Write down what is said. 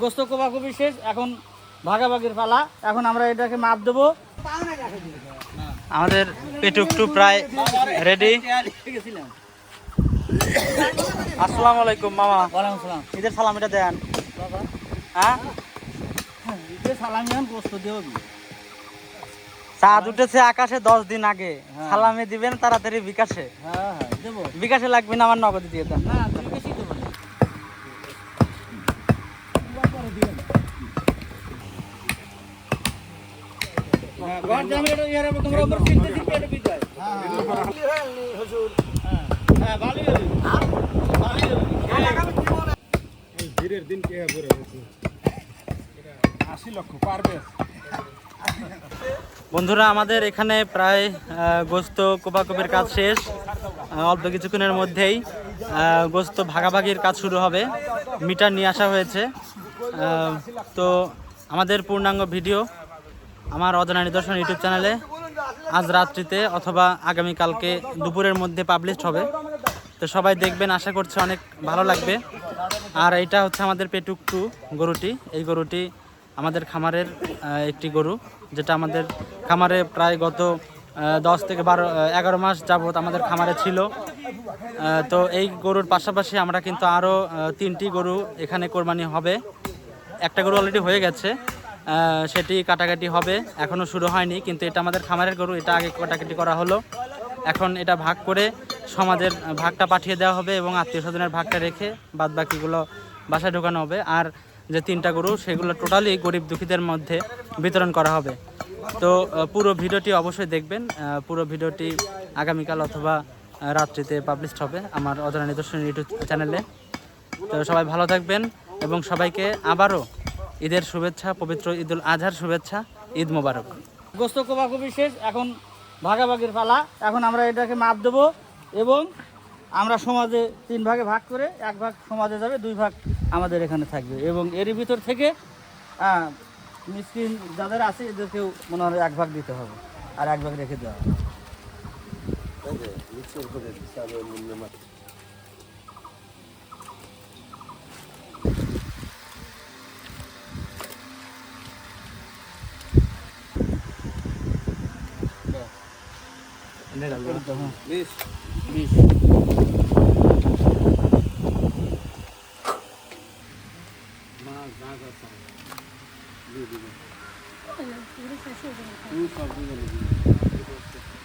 গোস্ত কোপাকুপি শেষ, এখন ভাগাভাগির পালা। এখন আমরা এটাকে মাপ দেবো। আমাদের পেটুকটু প্রায় রেডি। আসসালামু আলাইকুম মামা। ওয়ালাইকুম সালাম। ঈদের সালামিটা দেন। হ্যাঁ, ঈদের সালামি এখন গোস্ত দেবো। চাঁদ উঠেছে আকাশে 10 দিন আগে, সালামি দিবেন তাড়াতাড়ি বিকাশে। হ্যাঁ হ্যাঁ দেবো। বিকাশে লাগবে না, আমার নগদে দিয়ে দেন। না তুমি বেশি দেবো না। বন্ধুরা, আমাদের এখানে প্রায় গোস্ত কোপাকুপির কাজ শেষ। অল্প কিছুক্ষণের মধ্যেই গোস্ত ভাগাভাগির কাজ শুরু হবে। মিটার নিয়ে আসা হয়েছে। তো আমাদের পূর্ণাঙ্গ ভিডিও আমার অজানা নিদর্শন ইউটিউব চ্যানেলে আজ রাত্রিতে অথবা আগামীকালকে দুপুরের মধ্যে পাবলিশ হবে। তো সবাই দেখবেন, আশা করছি অনেক ভালো লাগবে। আর এইটা হচ্ছে আমাদের পেটুকটু গরুটি। এই গরুটি আমাদের খামারের একটি গরু, যেটা আমাদের খামারে প্রায় গত 10 থেকে 11 মাস যাবত আমাদের খামারে ছিল। তো এই গরুর পাশাপাশি আমরা কিন্তু আরও 3টি গরু এখানে কোরবানি হবে। একটা গরু অলরেডি হয়ে গেছে, সেটি কাটাকাটি হবে, এখনও শুরু হয়নি। কিন্তু এটা আমাদের খামারের গরু, এটা আগে কাটাকাটি করা হলো। এখন এটা ভাগ করে সমাজের ভাগটা পাঠিয়ে দেওয়া হবে এবং আত্মীয় স্বজনের ভাগটা রেখে বাদ বাকিগুলো বাসায় ঢোকানো হবে। আর যে 3টা গরু, সেগুলো টোটালি গরিব দুঃখীদের মধ্যে বিতরণ করা হবে। তো পুরো ভিডিওটি অবশ্যই দেখবেন। পুরো ভিডিওটি আগামীকাল অথবা রাত্রিতে পাবলিশ হবে আমার অজানা নিদর্শন ইউটিউব চ্যানেলে। তো সবাই ভালো থাকবেন এবং সবাইকে আবারও ঈদের শুভেচ্ছা, পবিত্র ঈদুল আজহার শুভেচ্ছা। ঈদ মোবারক। গোস্ত কোপাকুপি শেষ, এখন ভাগাভাগির পালা। এখন আমরা এটাকে মাপ দেবো এবং আমরা সমাজে 3 ভাগে ভাগ করে 1 ভাগ সমাজে যাবে, 2 ভাগ আমাদের এখানে থাকবে। এবং এরই ভিতর থেকে মিসকিন যাদের আছে এদেরকেও মনে হয় 1 ভাগ দিতে হবে আর 1 ভাগ রেখে দেওয়া হবে।